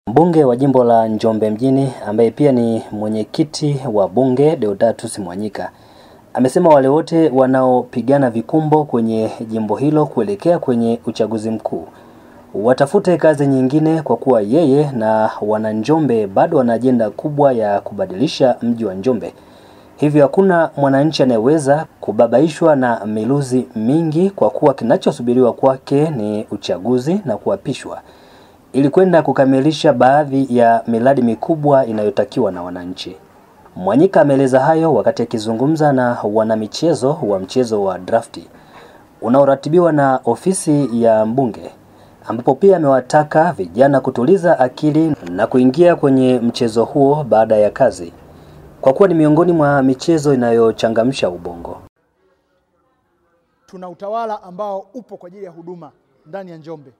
Mbunge wa jimbo la Njombe mjini ambaye pia ni mwenyekiti wa bunge Deodatus Mwanyika amesema wale wote wanaopigana vikumbo kwenye jimbo hilo kuelekea kwenye uchaguzi mkuu watafute kazi nyingine, kwa kuwa yeye na wana Njombe bado wana ajenda kubwa ya kubadilisha mji wa Njombe. Hivyo hakuna mwananchi anayeweza kubabaishwa na miluzi mingi, kwa kuwa kinachosubiriwa kwake ni uchaguzi na kuapishwa ili kwenda kukamilisha baadhi ya miradi mikubwa inayotakiwa na wananchi. Mwanyika ameeleza hayo wakati akizungumza na wanamichezo wa mchezo wa drafti unaoratibiwa na ofisi ya mbunge, ambapo pia amewataka vijana kutuliza akili na kuingia kwenye mchezo huo baada ya kazi, kwa kuwa ni miongoni mwa michezo inayochangamsha ubongo. Tuna utawala ambao upo kwa ajili ya huduma ndani ya Njombe.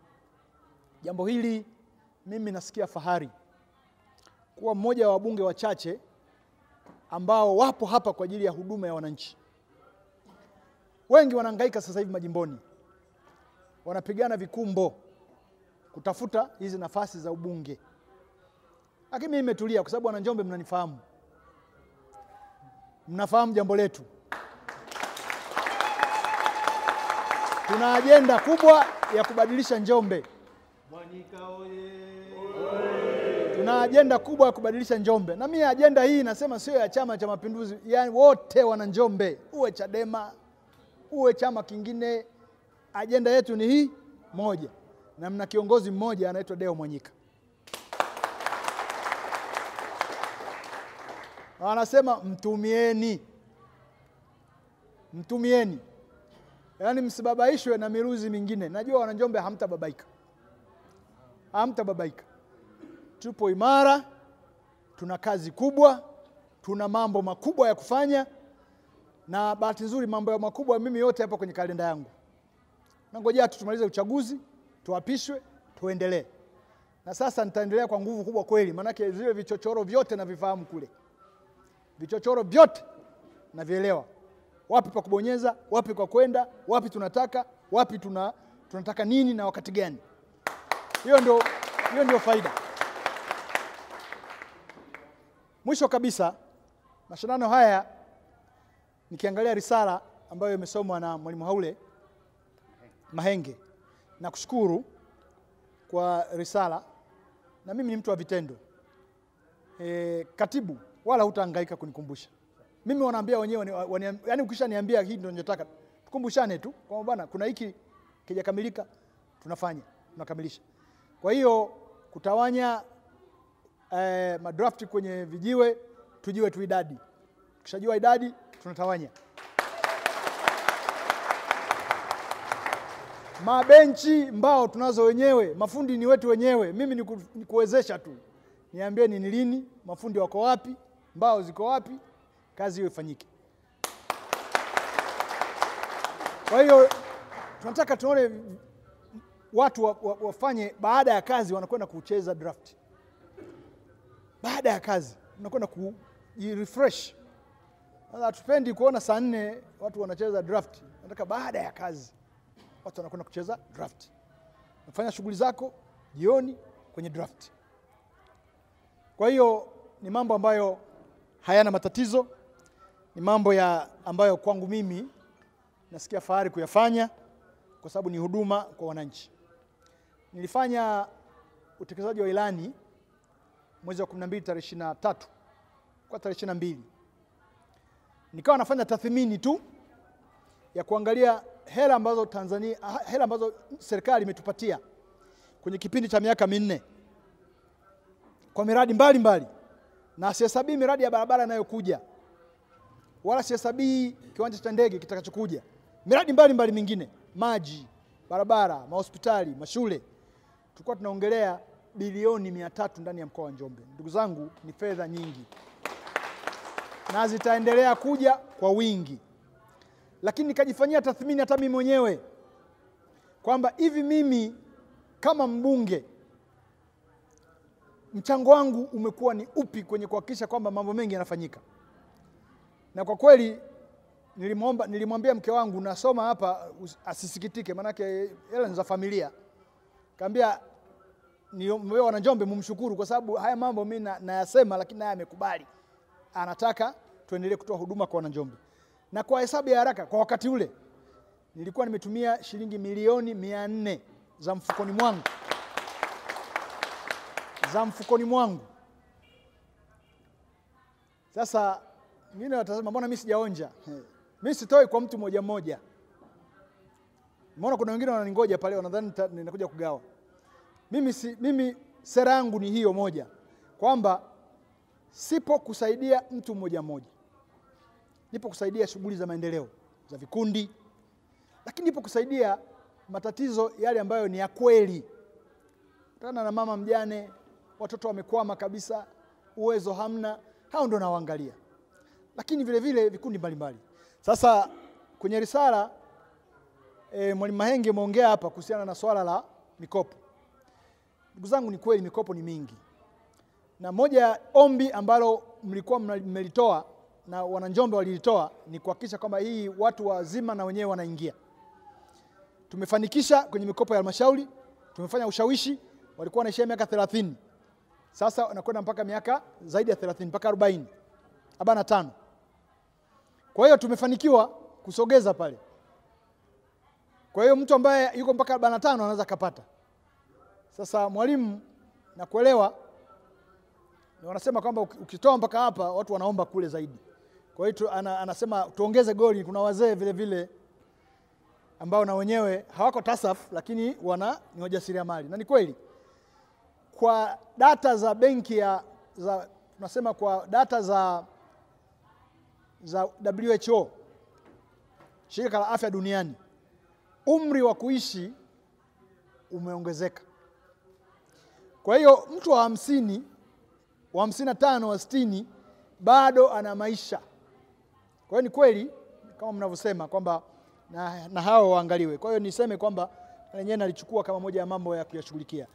Jambo hili mimi nasikia fahari kuwa mmoja wa wabunge wachache ambao wapo hapa kwa ajili ya huduma ya wananchi. Wengi wanahangaika sasa hivi majimboni, wanapigana vikumbo kutafuta hizi nafasi za ubunge. Lakini mimi nimetulia kwa sababu wana Njombe mnanifahamu. Mnafahamu jambo letu. Tuna ajenda kubwa ya kubadilisha Njombe. Mwanyika oye! Tuna ajenda kubwa ya kubadilisha Njombe. Na mimi ajenda hii nasema sio ya Chama cha Mapinduzi, yani wote wana Njombe, uwe Chadema, uwe chama kingine, ajenda yetu ni hii moja. Na mna kiongozi mmoja anaitwa Deo Mwanyika. Wanasema mtumieni. Mtumieni. Yaani msibabaishwe na miruzi mingine. Najua wana Njombe hamtababaika. Hamtababaika. Tupo imara, tuna kazi kubwa, tuna mambo makubwa ya kufanya, na bahati nzuri mambo ya makubwa mimi yote hapa kwenye kalenda yangu. Nangojea tumalize uchaguzi, tuapishwe, tuendelee. Na sasa nitaendelea kwa nguvu kubwa kweli, maana yake zile vichochoro vyote na vifahamu kule. Vichochoro vyote na vielewa. Wapi pa kubonyeza, wapi kwa kwenda, wapi tunataka, wapi tunataka nini na wakati gani. Hiyo ndio faida. Mwisho kabisa, mashindano haya nikiangalia risala ambayo imesomwa na Mwalimu Haule Mahenge, na kushukuru kwa risala, na mimi ni mtu wa vitendo. Katibu wala hutahangaika kunikumbusha. Mimi wanaambia wenyewe, yani ukisha niambia hii ndio ninataka, tukumbushane tu kwa bwana kuna hiki kijakamilika, tunafanya, tunakamilisha. Kwa hiyo kutawanya madrafti kwenye vijiwe, tujue tu idadi. Tukishajua idadi, tunatawanya. Mabenchi mbao tunazo wenyewe, mafundi ni wetu wenyewe. Mimi ni kuwezesha tu. Niambieni ni lini, mafundi wako wapi, mbao ziko wapi, kazi hiyo ifanyike. Kwa hiyo tunataka tuone watu wafanye baada ya kazi wanakwenda kucheza draft. Baada ya kazi unakwenda refresh. Sasa tupendi kuona saa 4 watu wanacheza draft. Nataka baada ya kazi watu wanakwenda kucheza draft. Unafanya shughuli zako jioni kwenye draft. Kwa hiyo ni mambo ambayo hayana matatizo, ni mambo ambayo kwangu mimi nasikia fahari kuyafanya kwa sababu ni huduma kwa wananchi. Nilifanya utekelezaji wa ilani mwezi wa 12 tarehe 23 kwa tarehe 22. Nikawa nafanya tathmini tu ya kuangalia hela ambazo serikali imetupatia kwenye kipindi cha miaka 4 kwa miradi mbalimbali. Na sihesabii miradi ya barabara inayokuja, wala sihesabii kiwanja cha ndege kitakachokuja. Miradi mbalimbali mingine, maji, barabara, mahospitali, mashule. Tulikuwa tunaongelea bilioni 300 ndani ya mkoa wa Njombe. Ndugu zangu, ni fedha nyingi. Na zitaendelea kuja kwa wingi. Lakini nikajifanyia tathmini hata mimi mwenyewe kwamba hivi mimi kama mbunge mchango wangu umekuwa ni upi kwenye kuhakikisha kwamba mambo mengi yanafanyika. Na kwa kweli nilimwambia mke wangu, nasoma hapa asisikitike, maana yake hela ni za familia. Kaambia wewe wana Njombe mumshukuru kwa sababu haya mambo mimi nayasema, lakini naye amekubali. Anataka tuendelee kutoa huduma kwa wana Njombe. Na kwa hesabu ya haraka, kwa wakati ule nilikuwa nimetumia shilingi milioni 400 za mfukoni mwangu. Za mfukoni mwangu. Sasa wengine watasema mbona mimi sijaonja? Mimi sitoi kwa mtu mmoja mmoja. Mbona kuna wengine wananingoja pale wanadhani ninakuja kugawa. Mimi sera yangu ni hiyo moja, kwamba sipo kusaidia mtu mmoja mmoja. Nipo kusaidia shughuli za maendeleo za vikundi, lakini nipo kusaidia matatizo yale ambayo ni ya kweli. Tana na mama mjane, watoto wamekwama kabisa, uwezo hamna, hao ndio nawaangalia. Lakini vile vile vikundi mbalimbali. Sasa kwenye risala Mwalimu Mahenge umeongea hapa kuhusiana na swala la mikopo. Ndugu zangu, ni kweli mikopo ni mingi. Na moja ombi ambalo mlikuwa mmelitoa na wana Njombe walilitoa ni kuhakikisha kwamba hii watu wazima na wenyewe wanaingia. Tumefanikisha kwenye mikopo ya halmashauri, tumefanya ushawishi, walikuwa wanaishia miaka 30. Sasa wanakwenda mpaka miaka zaidi ya 30, mpaka 40, 45. Kwa hiyo tumefanikiwa kusogeza pale. Kwa hiyo mtu ambaye yuko mpaka 45 anaweza kupata. Sasa mwalimu, na kuelewa, wanasema kwamba ukitoa mpaka hapa watu wanaomba kule zaidi. Kwa hiyo anasema tuongeze goli. Kuna wazee vile vile ambao na wenyewe hawako TASAF lakini ni wajasiriamali. Na ni kweli kwa data za benki tunasema kwa data za WHO, shirika la afya duniani, umri wa kuishi umeongezeka. Kwa hiyo mtu wa 50, wa 55, wa 60 bado ana maisha. Kwa hiyo ni kweli kama mnavyosema kwamba na hao waangaliwe. Kwa hiyo niseme kwamba lenyewe nalichukua kama moja ya mambo ya kuyashughulikia.